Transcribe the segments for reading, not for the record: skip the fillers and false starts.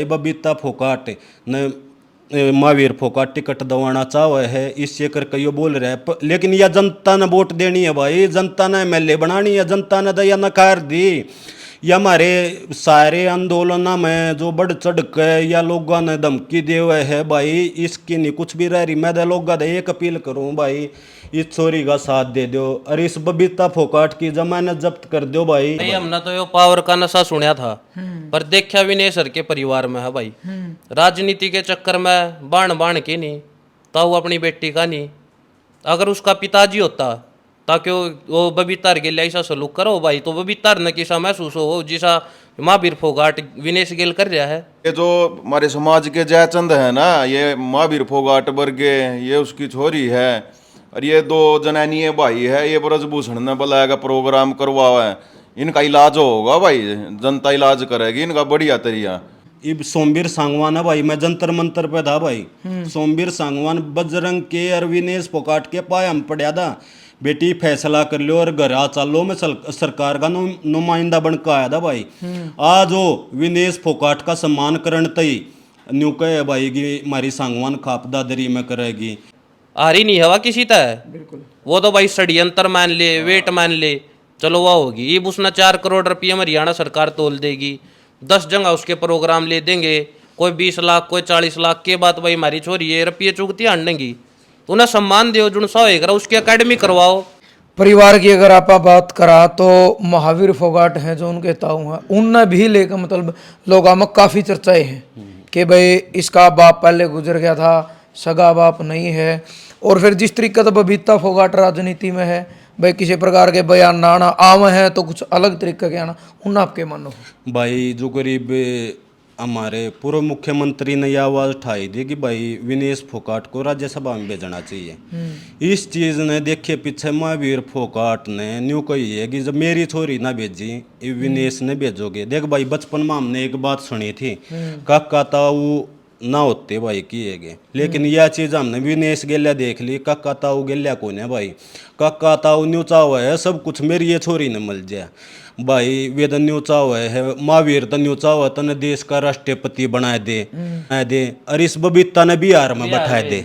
बबीता फोकाट न महावीर फोकाट टिकट दवाना चाहे है, इससे करके यो बोल रहा है लेकिन यह जनता ने वोट देनी है भाई, जनता ने एमएलए बनानी है, जनता ने दया नकार दी। या हमारे सारे आंदोलन में जो बढ़ चढ़ के या लोगों ने धमकी दे हुए है भाई, इसकी नहीं कुछ भी रह रही। मैं तो लोगों का एक अपील करूं भाई, इस चोरी का साथ दे दो और इस बबीता फोकाट की जमानत जब्त कर दो भाई। नहीं, हमने तो यो पावर का नशा सुना था पर देखा भी नहीं सर के परिवार में है भाई। राजनीति के चक्कर में बाण बाण के नहीं ताऊ अपनी बेटी का नहीं, अगर उसका पिताजी होता ताकि वो बबीतार के लिए ऐसा सलूक करो भाई तो बबीतार ने किसा महसूस हो जिसा महावीर फोगाट विनेश गिल कर रहा है। ये जो हमारे समाज के जयचंद है ना, ये महावीर फोगाट वर्गे, ये उसकी छोरी है और ये दो जनानी भाई है, ये ब्रजभूषण ने बुलाएगा प्रोग्राम करवावा है, इनका इलाज होगा भाई, जनता इलाज करेगी इनका बढ़िया तरीका। इब सोमवीर सांगवान है भाई, मैं जंतर मंतर पे था भाई। सोमवीर सांगवान बजरंग के और विनेश फोकाट के पाए हम पड़ा था, बेटी फैसला कर लो और घर आ चलो, मैं सरकार का नुमाइंदा बन के आया था भाई। आज वो विनेश फोकाट का सम्मान करण तई न्यू कहे भाई कि हमारी सांगवान खाप दादरी में करेगी। आ रही नहीं हवा किसी तरह, वो तो भाई षड्यंत्र मान ले, वेट मान ले, चलो वह होगी। ये उसने 4 करोड़ रुपये हरियाणा सरकार तोल देगी, 10 जगह उसके प्रोग्राम ले देंगे, कोई 20 लाख कोई 40 लाख के बाद भाई हमारी छोरी है रुपये चुगती आंडेंगी, तो उन्हें सम्मान दो जुन सा होएगा उसकी अकेडमी करवाओ। परिवार की अगर आप बात करा तो महावीर फोगाट हैं जो उनके ताऊ हैं, उनने भी लेकर मतलब लोगों में काफ़ी चर्चाएं हैं कि भाई इसका बाप पहले गुजर गया था, सगा बाप नहीं है। और फिर जिस तरीके से बबीता फोगाट राजनीति में है भाई, किसी प्रकार के बयान ना आना आम है तो कुछ अलग तरीके के आना, उन आपके मानो भाई जो करीब हमारे पूर्व मुख्यमंत्री ने यह आवाज़ उठाई थी कि भाई विनेश फोगाट को राज्यसभा में भेजना चाहिए। इस चीज़ ने देखे पीछे महावीर फोगाट ने न्यू कही है कि जब मेरी छोरी ना भेजी विनेश ने भेजोगे। देख भाई बचपन में हमने एक बात सुनी थी, काका ताऊ ना होते भाई किएगे, लेकिन यह चीज़ हमने विनेश गेल्या देख ली, काका ताऊ गेल्या कौन है भाई, काका ताऊ न्यू चाव है सब कुछ मेरी ये छोरी ने मिल जाए भाई। वेद न्यू चाव है महावीर तो न्यू चाव है तने देश का राष्ट्रपति बनाए दे और इस बबीता ने बिहार में बैठा दे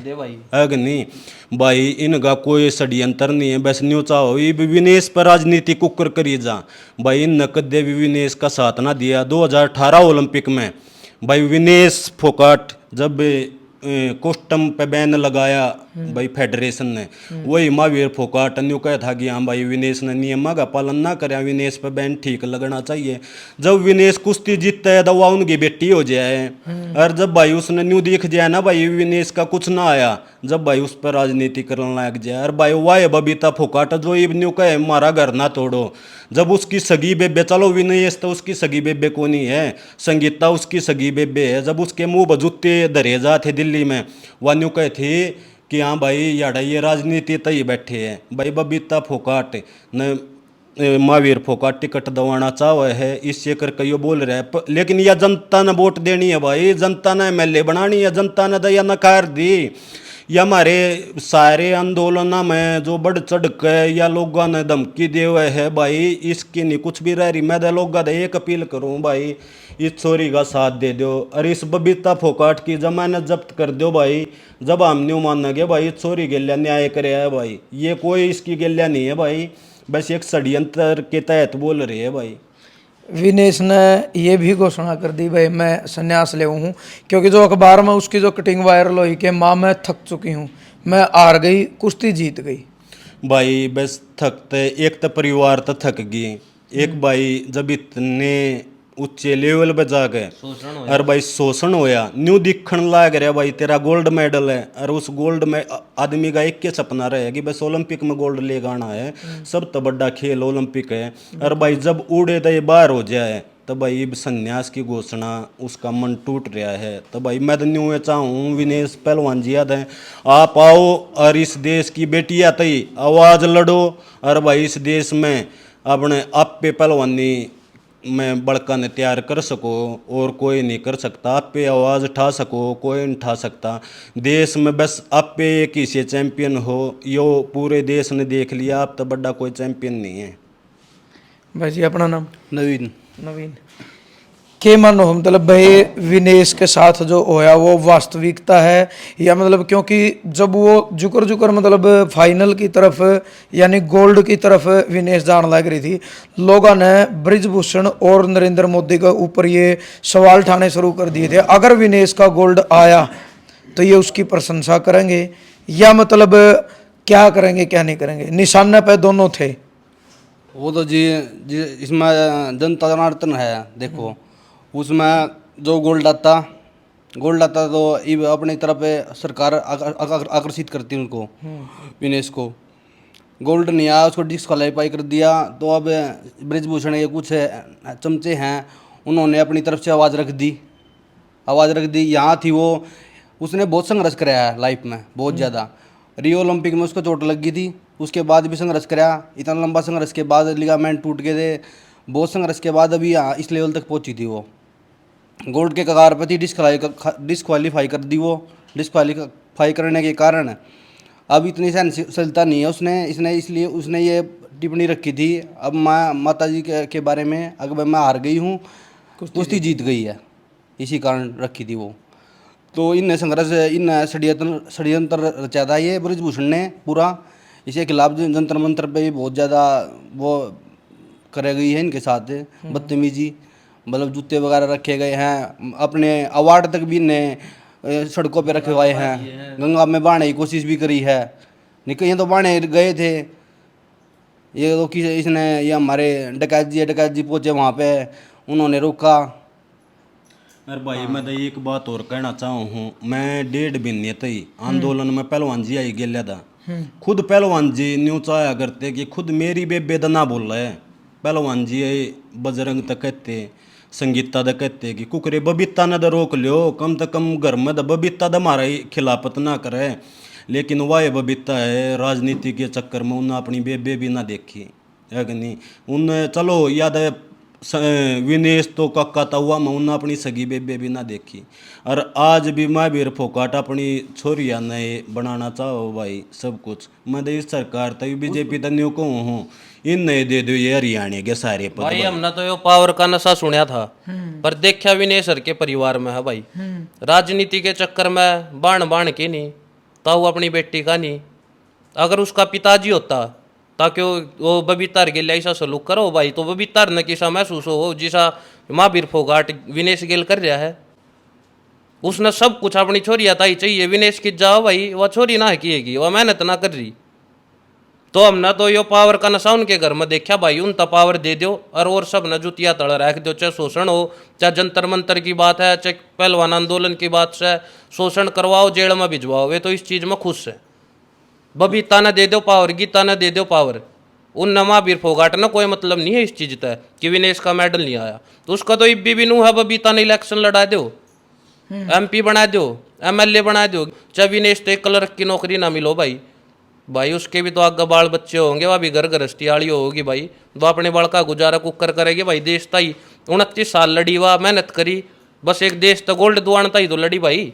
अग्नि भाई। इनका कोई षड्यंत्र नहीं है, बस न्यू चाहो ये विनेश पर राजनीति कुकर करी जा भाई। इन कदे भी विनेश का साथ ना दिया। 2018 ओलंपिक में भाई विनेश फोगाट जब कोस्टम पे बैन लगाया भाई फेडरेशन ने, वही महावीर फोगाट न्यू कहा था कि हाँ भाई विनेश ने नियम का पालन ना करे, विनेश पे बैन ठीक लगना चाहिए। जब विनेश कुश्ती जीतता है तो वह उनकी बेटी हो जाए, और जब भाई उसने न्यू दिख जाए ना भाई विनेश का कुछ ना आया, जब भाई उस पर राजनीति करने लग जाए। और भाई वाह बबीता फोगाट जो ये न्यू कहे हमारा घर ना तोड़ो, जब उसकी सगी बेबे, चलो विनेश तो उसकी सगी बेबे को नहीं है, संगीता उसकी सगी बेबे है, जब उसके मुंह बजूते दरेजा थे दिल्ली में, वह न्यू कहे थे कि हाँ भाई याडा ये राजनीति तय बैठे हैं भाई। बबीता फोगाट न महावीर फोगाट टिकट दवाना चाहे है, इससे करके यो बोल रहा है लेकिन यह जनता ने वोट देनी है भाई, जनता ने एमएलए बनानी है, जनता ने दया नकार दी। या हमारे सारे आंदोलन में जो बढ़ चढ़ के या लोगों ने धमकी दे हुए है भाई, इसकी नहीं कुछ भी रह रही। मैं तो लोगों का एक अपील करूं भाई, इस चोरी का साथ दे दो और इस बबीता फोगाट की जमानत जब्त कर दो भाई। जब हम न्यू मानेंगे भाई चोरी गेल्या न्याय करे है भाई, ये कोई इसकी गेल्या नहीं है भाई, बस एक षड्यंत्र के तहत बोल रही है भाई। विनेश ने ये भी घोषणा कर दी भाई मैं संन्यास ले हूँ, क्योंकि जो अखबार में उसकी जो कटिंग वायरल हुई कि माँ मैं थक चुकी हूँ, मैं हार गई, कुश्ती जीत गई। भाई बस थकते एक तो परिवार तो थक गई, एक भाई जब इतने ऊंचे लेवल पे जा गए और भाई शोषण होया, न्यू दिखण लाग रहा भाई तेरा गोल्ड मेडल है, और उस गोल्ड में आदमी का एक के सपना रहे कि बस ओलंपिक में गोल्ड ले आना है, सब तो बड़ा खेल ओलंपिक है। और भाई जब उड़े तो ये बाहर हो जाए तो भाई संन्यास की घोषणा, उसका मन टूट रहा है। तो भाई मैं तो न्यू चाहूँ विनेश पहलवान जी याद है, आप आओ और इस देश की बेटियाँ तई आवाज़ लड़ो, और भाई इस देश में अपने आप पे पहलवानी में बड़का ने तैयार कर सको और कोई नहीं कर सकता, आप पे आवाज़ उठा सको कोई नहीं उठा सकता। देश में बस आप पे एक ही से चैंपियन हो, यो पूरे देश ने देख लिया, आप तो बड़ा कोई चैंपियन नहीं है। भाई जी अपना नाम? नवीन। नवीन, के मानो हम मतलब भाई विनेश के साथ जो होया वो वास्तविकता है, या मतलब क्योंकि जब वो जुकर जुकर मतलब फाइनल की तरफ यानी गोल्ड की तरफ विनेश जान लग रही थी, लोगों ने ब्रिजभूषण और नरेंद्र मोदी के ऊपर ये सवाल उठाने शुरू कर दिए थे, अगर विनेश का गोल्ड आया तो ये उसकी प्रशंसा करेंगे या मतलब क्या करेंगे क्या नहीं करेंगे, निशाने पे दोनों थे। वो तो जी इसमें जनता जनार्दन है, देखो उसमें जो गोल्ड आता तो ये अपनी तरफ सरकार आकर्षित करती है उनको, विनेश को गोल्ड नहीं आया उसको डिस्क्वालीफाई कर दिया। तो अब ब्रिजभूषण ये कुछ चमचे हैं, उन्होंने अपनी तरफ से आवाज़ रख दी। यहाँ थी वो, उसने बहुत संघर्ष कराया है लाइफ में, बहुत ज़्यादा। रियो ओलंपिक में उसको चोट लग गई थी, उसके बाद भी संघर्ष कराया। इतना लंबा संघर्ष के बाद लिगामेंट टूट गए थे, बहुत संघर्ष के बाद अभी यहाँ इस लेवल तक पहुँची थी वो। गोल्ड के कगार पर थी, डिस्क्वालीफाई कर दी वो। डिस्क्वालीफाई करने के कारण अब इतनी सहनशीलता नहीं है इसलिए उसने ये टिप्पणी रखी थी, अब मैं माता जी के बारे में अगर मैं हार गई हूँ, कुश्ती जीत गई है, इसी कारण रखी थी वो। तो इन षड्यंत्र रचा था ये ब्रिजभूषण ने पूरा, इसके खिलाफ जंतर मंतर पे भी बहुत ज़्यादा वो करे गई है इनके साथ बदतमीजी, मतलब जूते वगैरह रखे गए हैं, अपने अवार्ड तक भी इन्हें सड़कों पे रखे हुए हैं। गंगा में बहाने की कोशिश भी करी है, निकल तो बहाने गए थे ये तो कि इसने, ये हमारे डकैत जी पहुँचे वहाँ पे, उन्होंने रोका। अरे भाई मैं तो एक बात और कहना चाहूँ हूँ, मैं 1.5 महीने तक आंदोलन में पहलवान जी आई गया था, खुद पहलवान जी न्यू चाया करते कि खुद मेरी बेबेदा ना बोल रहे। पहलवान जी बजरंग तक कहते, संगीता द कहते कि कुकरे बबीता न द रोक लियो, कम से कम घर में द बबीता द हमारा खिलाफत ना करे। लेकिन वाह बबीता है, राजनीति के चक्कर में उन्हें अपनी बेबे भी ना देखी है कि नहीं। उन चलो याद है विनेश तो काका था हुआ, मैं उन्हें अपनी सगी बेबे भी ना देखी। और आज भी महावीर फोकाट अपनी छोरिया नए बनाना चाहो भाई सब कुछ। मैं तो इस सरकार तक बीजेपी तक न्यू को हूँ, इन नए दे दो ये हरियाणा के सारे पद भाई। हमने तो यो पावर का नशा सुना था, पर देखा विनेश सर के परिवार में है भाई। राजनीति के चक्कर में बाण के नहीं ताऊ अपनी बेटी का नहीं, अगर उसका पिताजी होता ताकि वो बबीतार गिल ऐसा सलूक करो भाई, तो बबीतार न किसा महसूस हो जिसा महावीर फोगाट विनेश गिल कर रहा है। उसने सब कुछ अपनी छोरी आता ही चाहिए, विनेश की जाओ भाई, वह छोरी ना किएगी, वह मेहनत ना कर रही। तो हमने तो यो पावर का नशा उनके घर में देखा भाई, उन पावर दे दो और सब न जुतिया तड़ रख दो, चाहे शोषण हो, चाहे जंतर मंतर की बात है, चाहे पहलवान आंदोलन की बात से शोषण करवाओ, जेल में भिजवाओ, वे तो इस चीज़ में खुश है। बबीता ने दे दो पावर, गीता ने दे दो पावर, उन महावीर फोगाट ना कोई मतलब नहीं है इस चीज़ तय कि विनेश का मेडल नहीं आया। तो उसका तो इब्बी भी नू है, बबीता ने इलेक्शन लड़ा दो, MP बना दो, MLA बना दो, चाहे विनेश तो एक क्लर्क की नौकरी ना मिलो भाई उसके भी तो आगे बाल बच्चे होंगे, वह भी घर गृहस्थी आड़ी होगी भाई, वो अपने बाल का गुजारा कुकर करेगी भाई। देश ताई 29 साल लड़ी, वह मेहनत करी, बस एक देश तो गोल्ड दुआन ताई तो लड़ी भाई।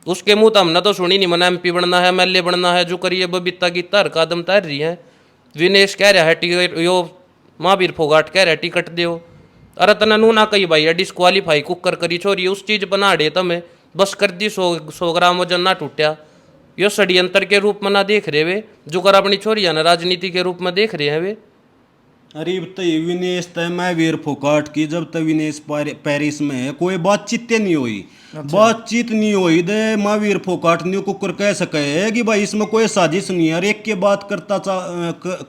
उसके मुंह तो हमने तो सुनी नहीं, मना MP बनना है, MLA बनना है, जो करिए बबीता गीता हर कदम तैर रही है। विनेश कह रहा है टिकट, यो महावीर फोगाट कह रहा है टिकट दो, अरे तना नू ना कही भाई डिस्क्वालीफाई कुकर करी छोरी, उस चीज बना डे तमें बस कर दी 100 ग्राम वजन ना टूटा। यो षड्यंत्र के रूप में ना देख रहे वे, जो कर अपनी छोरिया ना राजनीति के रूप में देख रहे हैं वे। अरे तय विनेश तय महावीर फोकाट की जब तक विनेश पेरिस में है कोई बातचीत नहीं हुई। बातचीत नहीं हुई दे महावीर फोकाट न्यू कुकर कह सके है कि भाई इसमें कोई साजिश नहीं है। और एक के बात कर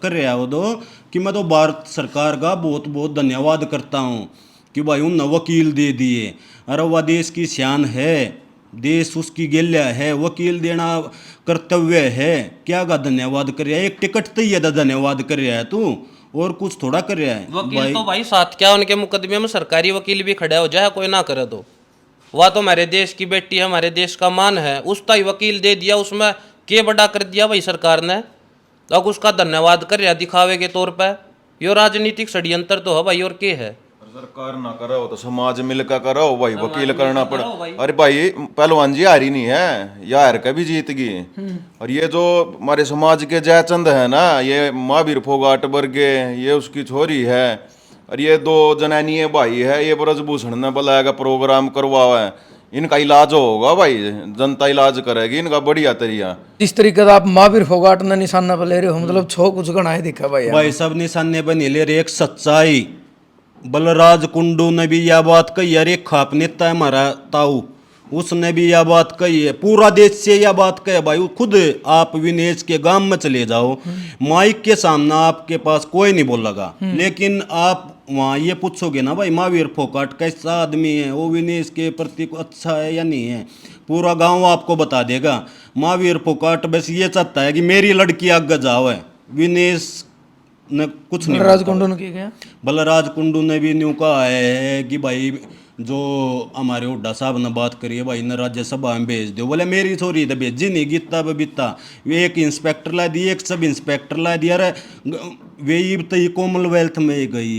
रहा है वो दो कि मैं तो भारत सरकार का बहुत बहुत धन्यवाद करता हूँ कि भाई उन वकील दे दिए। अरे वह देश की शान है, देश उसकी गेल्या है, वकील देना कर्तव्य है, क्या का धन्यवाद कर रहा है। एक टिकट तो ये धन्यवाद कर रहा है तू, और कुछ थोड़ा कर रहा है। वकील तो भाई साथ क्या उनके मुकदमे में सरकारी वकील भी खड़ा हो जाए, कोई ना करे तो वह तो हमारे देश की बेटी है, हमारे देश का मान है, उसका ही वकील दे दिया, उसमें के बड़ा कर दिया भाई सरकार ने, अब उसका धन्यवाद कर रहा दिखावे के तौर पर। यो राजनीतिक षड्यंत्र तो है भाई, और के है। सरकार ना करो तो समाज मिलकर करो भाई, वकील करना पड़ा। अरे भाई पहलवान जी हारी नहीं है, या हार के भी जीत गई। और ये जो हमारे समाज के जयचंद है ना, ये महावीर फोगाट वर्गे, ये उसकी छोरी है, और ये दो जनानी भाई है, ये ब्रजभूषण ने बुलाएगा प्रोग्राम करवावा है, इनका इलाज होगा भाई, जनता इलाज करेगी इनका बढ़िया तरीका। जिस तरीके का आप महावीर फोगाट ने निशाना पर ले रहे हो, मतलब छो कुछ गणाए दिखा भाई भाई सब निशाने बनी ले रहे। एक सच्चाई, बलराज कुंडू ने भी यह बात कही है, एक खाप नेता है हमारा ताऊ, उसने भी यह बात कही है, पूरा देश से यह बात कही है भाई। खुद आप विनेश के गांव में चले जाओ, माइक के सामने आपके पास कोई नहीं बोलेगा, लेकिन आप वहाँ ये पूछोगे ना भाई महावीर फोगाट कैसा आदमी है, वो विनेश के प्रति अच्छा है या नहीं है, पूरा गांव आपको बता देगा। महावीर फोगाट बस ये चाहता है कि मेरी लड़की आगे जाओ है, विनेश ने कुछ नहीं। बलराज कुंडू ने किया, बलराज कुंडू ने भी न्यू कहा है कि भाई जो हमारे हुड्डा साहब ने बात करी है भाई ने राज्यसभा में भेज दो, बोले मेरी छोरी तो भेजी नहीं, गीता बबीता वे एक इंस्पेक्टर ला दी, एक सब इंस्पेक्टर ला दिया, अरे वे इब तो कॉमनवेल्थ में गई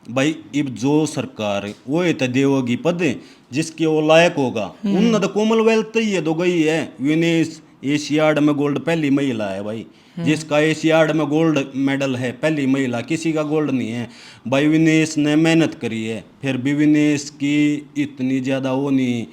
भाई। इब जो सरकार वो तो देवगी पद जिसके वो लायक होगा, उन तो कॉमनवेल्थ ही है, तो गई है। विनेश एशियाड में गोल्ड पहली महिला है भाई, जिसका एशियाड में गोल्ड मेडल है, पहली महिला, किसी का गोल्ड नहीं है भाई। विनेश ने मेहनत करी है, फिर भी विनेश की इतनी ज़्यादा वो नहीं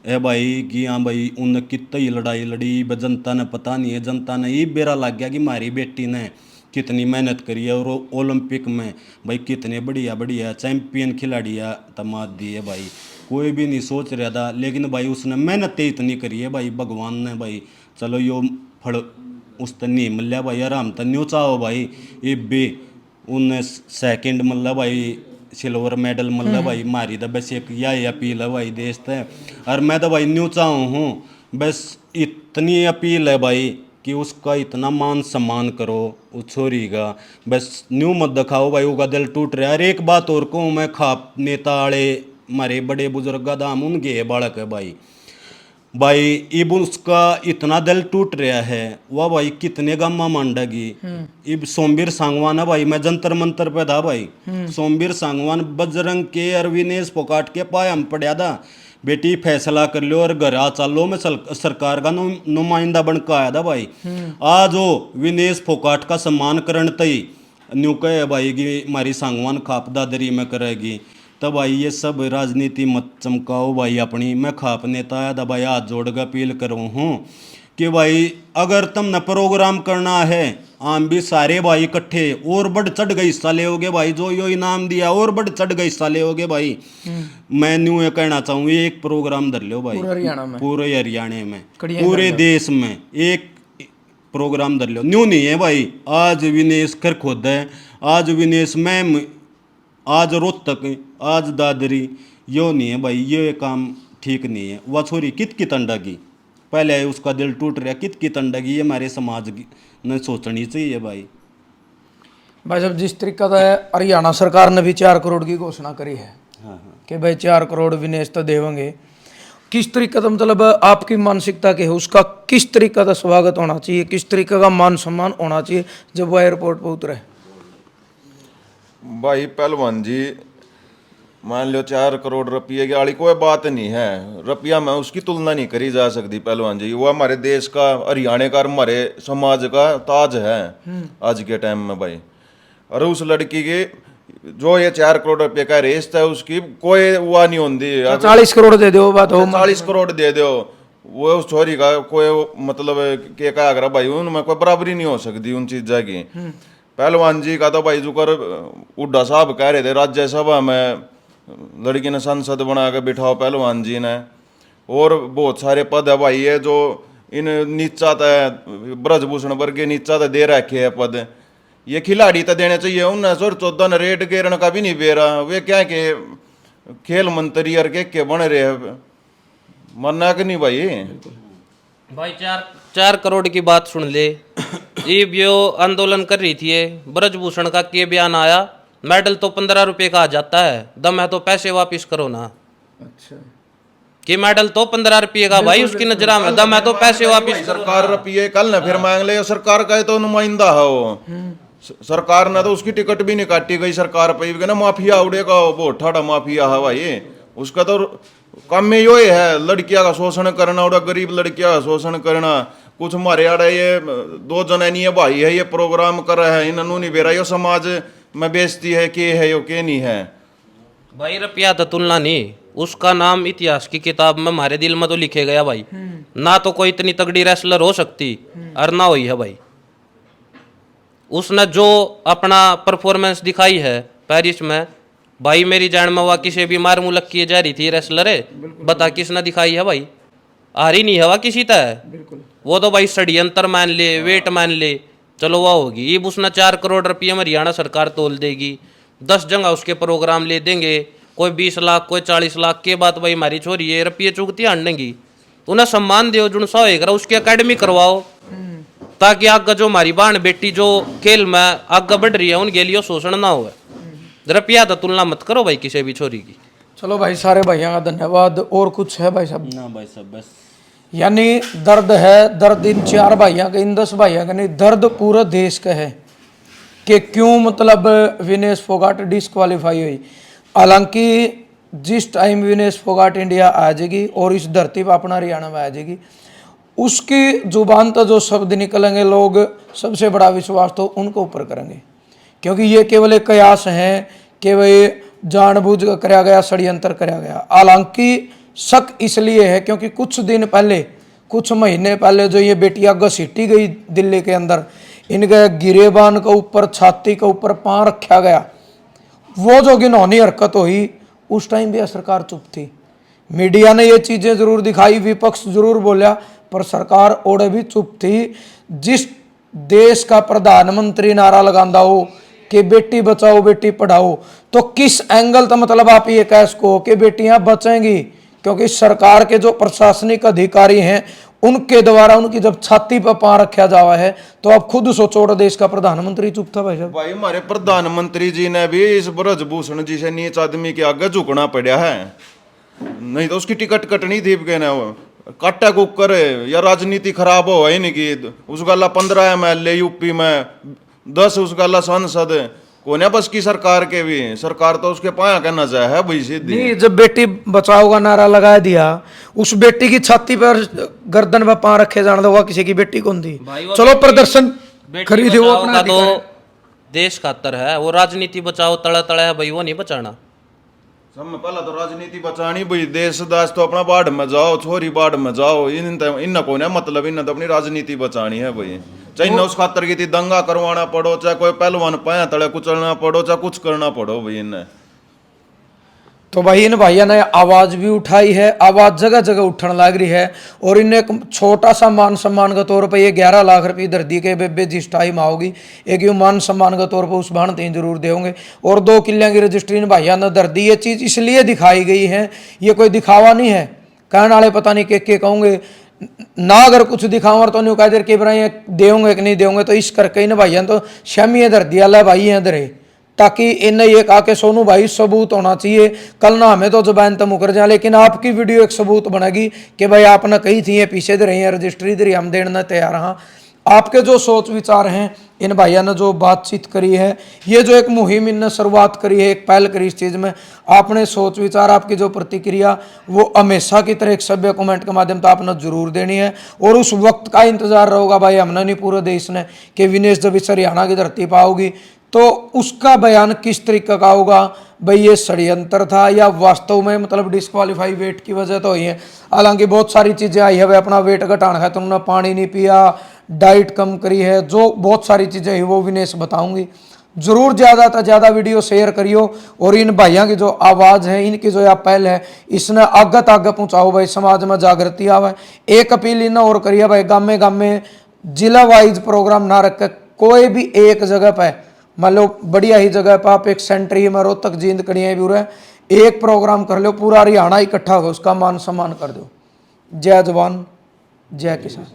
है भाई कि हाँ भाई उन कितनी लड़ाई लड़ी, जनता ने पता नहीं है, जनता ने ये बेरा लग गया कि हमारी बेटी ने कितनी मेहनत करी है, और ओलंपिक में भाई कितने बढ़िया बढ़िया चैंपियन खिलाड़ियाँ तमाद दी है भाई, कोई भी नहीं सोच रहा था, लेकिन भाई उसने मेहनत इतनी करी है भाई, भगवान ने भाई चलो यो फल उस तक नहीं मिल भाई, आराम तक न्यू चाहो भाई। ये भी उन सेकंड मतलब भाई सिल्वर मेडल मतलब भाई मारी तो बस एक यही अपील है भाई देश तक, और मैं तो भाई न्यू चाहूँ हूँ, बस इतनी अपील है भाई कि उसका इतना मान सम्मान करो उस छोरी का, बस न्यू मत दिखाओ भाई उसका दिल टूट रहा है। और एक बात और कहूँ मैं, खाप नेता आड़े हमारे बड़े बुजुर्ग का दाम उनके बालक है भाई, भाई इब उसका इतना दिल टूट रहा है, वह भाई कितने गम्मा मांडेगी। इब सोमवीर सांगवान है भाई, मैं जंतर मंतर पे था भाई, सोमवीर सांगवान बजरंग के और विनेश फोगाट के पाए हम पड़ा था, बेटी फैसला कर लो और घर आ चलो, मैं सरकार का नुमाइंदा बन के आया था भाई। आज वो विनेश फोगाट का सम्मान करण तई न्यू कहे भाई कि हमारी सांगवान खाप दादरी में करेगी, तब भाई ये सब राजनीति मत चमकाओ भाई अपनी। मैं खाप नेता आया था भाई, हाथ जोड़ कर अपील करूँ हूँ कि भाई अगर तुमने प्रोग्राम करना है, आम भी सारे भाई इकट्ठे और बढ़ चढ़ गए हिस्सा ले होगे भाई, जो यो इनाम दिया और बढ़ चढ़ गए हिस्सा ले होगे भाई। मैं न्यू ये कहना चाहूँ, एक प्रोग्राम धर लो भाई, पूरे हरियाणा में, पूरे हरियाणा में, पूरे देश में एक प्रोग्राम धर लो, न्यू नहीं है भाई। आज विनेश कर खुद है, आज विनेश मैम, आज रोहतक, आज दादरी, यो नहीं है भाई, ये काम ठीक नहीं है। वह छोरी कित की तंडगी, पहले उसका दिल टूट रहा, कित की तंडगी, ये हमारे समाज की ने सोचनी चाहिए भाई। भाई साहब जिस तरीका से हरियाणा सरकार ने भी 4 करोड़ की घोषणा करी है, हाँ कि भाई 4 करोड़ विनेश तो देवेंगे, किस तरीका का मतलब आपकी मानसिकता के है, उसका किस तरीका का स्वागत होना चाहिए, किस तरीके का मान सम्मान होना चाहिए जब वो एयरपोर्ट पर उतरे? भाई पहलवान जी मान लो 4 करोड़ रुपये की आड़ी कोई बात नहीं है, रुपया में उसकी तुलना नहीं करी जा सकती पहलवान जी। वो हमारे देश का, हरियाणा का, हमारे समाज का ताज है आज के टाइम में भाई। और उस लड़की की जो ये 4 करोड़ रुपये का रेस था, उसकी कोई हुआ नहीं होती। 40 करोड़ दे दो बात हो, 40 करोड़ दे दो, वो उस छोरी का कोई मतलब के का अगर भाई उनमें कोई बराबरी नहीं हो सकती उन चीज़ों की। पहलवान जी का तो भाई जुकर हुड्डा साहब कह रहे थे राज्यसभा में लड़की ने सांसद बना के बिठाओ पहलवान जी ने, और बहुत सारे पद है भाई ये जो इन नीचा तो ब्रजभूषण वर्ग के नीचा तो दे रखे है पद, ये खिलाड़ी तो देने चाहिए। 1914 ने रेड गेरन का भी नहीं बेरा, वे क्या के खेल मंत्री और के बन रहे हैं, मरना कि नहीं भाई। भाई 4 करोड़ की बात सुन ले, ये जो आंदोलन कर रही थी ये ब्रजभूषण का के बयान आया, मेडल तो 15 रुपए का आ जाता है, दम है तो पैसे वापिस करो ना। अच्छा, कि मेडल तो 15 रुपये का भाई, उसकी नजरा में दम है तो पैसे वापिस करो। सरकार रुपये कल ना फिर मांग ले, सरकार का तो नुमाइंदा है वो, सरकार ने तो उसकी टिकट भी नहीं काटी गई सरकार पे ना, माफिया उड़े का वो ठाड़ा माफिया है भाई, उसका तो काम में यो है लड़कियां का शोषण करना, और गरीब लड़कियां का शोषण करना। कुछ हमारे आड़े ये 2 जनानी भाई है, ये प्रोग्राम कर रहे हैं, इन्होंने नहीं बेरा, यो समाज में बेइज्जती है कि है यो के नहीं है। भाई रुपया तो तुलना नहीं, उसका नाम इतिहास की किताब में हमारे दिल में तो लिखे गया भाई। ना तो कोई इतनी तगड़ी रेसलर हो सकती और ना हुई है भाई। उसने जो अपना परफॉर्मेंस दिखाई है पेरिस में भाई, मेरी जान में हुआ किसी भी मार मुलक किए जा रही थी रेसलर है, बता किसने दिखाई है भाई? हारी नहीं हवा किसी तरह। वो तो भाई षड्यंत्र मान ले, वेट मान ले, चलो वह होगी। अब उसने 4 करोड़ रुपये में हरियाणा सरकार तोल देगी, 10 जगह उसके प्रोग्राम ले देंगे, कोई 20 लाख कोई 40 लाख के बाद भाई हमारी छोरी है रुपये चुगती आनेंगी। उन्हें सम्मान दो, जुन सा होगा उसकी अकेडमी करवाओ, ताकि आगे जो हमारी बहन बेटी जो खेल में आगे बढ़ रही है उनके लिए शोषण ना हो। रुपया तो तुलना मत करो भाई किसी भी छोरी की। चलो भाई, सारे भाइयों का धन्यवाद। और कुछ है भाई साहब? ना भाई साहब बस। यानी दर्द है, दर्द इन 4 भाइयों का, इन 10 भाइयों का नहीं, दर्द पूरा देश का है कि क्यों मतलब विनेश फोगाट डिस्क्वालीफाई हुई। हालांकि जिस टाइम विनेश फोगाट इंडिया आ जाएगी और इस धरती पर अपना हरियाणा में आ जाएगी, उसकी जुबान तो जो शब्द निकलेंगे लोग सबसे बड़ा विश्वास तो उनके ऊपर करेंगे, क्योंकि ये केवल एक कयास है कि भाई जानबूझ कर कराया गया, षड्यंत्र कराया गया। हालांकि शक इसलिए है क्योंकि कुछ दिन पहले, कुछ महीने पहले जो ये बेटियां घसीटी गई दिल्ली के अंदर, इनके गिरेबान के ऊपर, छाती के ऊपर पांव रखा गया, वो जो घिनौनी हरकत हुई, उस टाइम भी सरकार चुप थी। मीडिया ने ये चीजें जरूर दिखाई, विपक्ष जरूर बोला, पर सरकार ओड़े भी चुप थी। जिस देश का प्रधानमंत्री नारा लगांदा हो कि बेटी बचाओ बेटी पढ़ाओ, तो किस एंगल तो मतलब आप ये कह सको कि बेटियां बचेंगी, क्योंकि सरकार के जो प्रशासनिक अधिकारी हैं उनके द्वारा उनकी जब छाती पर पांव रखा जावा है, तो आप खुद सोचो, देश का प्रधानमंत्री चुप था भाई साहब। भाई हमारे प्रधानमंत्री जी ने भी इस ब्रजभूषण जी से नीच आदमी के आगे झुकना पड़ा है, नहीं तो उसकी टिकट कटनी थी कहना वो काटा कुकर या राजनीति खराब हो इनकी। उस गला 15 MLA यूपी में, 10 उस गला सांसद, कोने बस की सरकार के भी, सरकार तो उसके पाया का नजर है भाई सीधी। नहीं, जब बेटी बचाओ का नारा लगा दिया, उस बेटी की छाती पर गर्दन पर पांव रखे जाने होगा किसी की बेटी कौन थी? चलो प्रदर्शन खरीदे वो अपना तो देश खातर है, वो राजनीति बचाओ तड़ा तड़ा है भाई, वो नहीं बचाना। सब में पहला तो राजनीति बचानी भाई, देश दास तो अपना बाढ़ में जाओ, छोरी बाढ़ में जाओ, इन को मतलब इन तो अपनी राजनीति बचानी है भाई। चाहे उस खातर की दंगा करवाना पड़ो, चाहे कोई पहलवान पाया तले कुचलना पड़ो, चाहे कुछ करना पड़ो भाई इन्हें। तो भाई इन भाइयों ने आवाज भी उठाई है, आवाज जगह जगह उठने लग रही है, और इन्हें एक छोटा सा मान सम्मान के तौर पर ये 11 लाख रुपये इधर दी के बेबे जिस टाइम आओगी, एक यूँ मान सम्मान के तौर पर उस भाण तीन जरूर देंगे। और 2 किल्लियाँ की रजिस्ट्री इन भाइयों ने दर दी। ये चीज़ इसलिए दिखाई गई है, ये कोई दिखावा नहीं है, कहने वाले पता नहीं के कहूँगे ना, अगर कुछ दिखाओ तो नहीं कह देर के बरा देंगे कि नहीं देंगे, तो इस करके इन भाइयों तो शमी धर दिया ला भाई इधर है, ताकि इन्हें ये कहा कि सोनू भाई सबूत होना चाहिए, कल ना हमें तो जबान तो मुकर जाए, लेकिन आपकी वीडियो एक सबूत बनेगी कि भाई आपने कही थी ये पीछे दे रही है रजिस्ट्री दे रही, हम देना तैयार हाँ। आपके जो सोच विचार हैं, इन भाइयों ने जो बातचीत करी है, ये जो एक मुहिम इनने शुरुआत करी है, एक पहल करी इस चीज़ में, आपने सोच विचार, आपकी जो प्रतिक्रिया, वो हमेशा की तरह एक सभ्य कमेंट के माध्यम से आपने जरूर देनी है। और उस वक्त का इंतजार रहेगा भाई, हमने नहीं पूरे देश ने, कि विनेश जब इस हरियाणा की धरती पर आओगी तो उसका बयान किस तरीके का होगा, भाई ये षड्यंत्र था या वास्तव में मतलब डिस्क्वालीफाई वेट की वजह तो हुई है। हालांकि बहुत सारी चीज़ें आई है, भाई अपना वेट घटाना है, तुमने पानी नहीं पिया, डाइट कम करी है, जो बहुत सारी चीज़ें हैं वो विनेश बताऊंगी। जरूर ज़्यादा से ज़्यादा वीडियो शेयर करियो, और इन भाइयों की जो आवाज़ है, इनकी जो यह पहल है, इसने आगे आगे पहुँचाओ भाई, समाज में जागृति आवे। एक अपील इन और करिए भाई, गाँव में जिला वाइज प्रोग्राम ना रख, कोई भी एक जगह पर, मान लो बढ़िया ही जगह पर आप एक सेंट्री में रोहतक जींद कड़िया भी रहे, एक प्रोग्राम कर लो, पूरा हरियाणा इकट्ठा हो, उसका मान सम्मान कर दो। जय जवान जय किसान।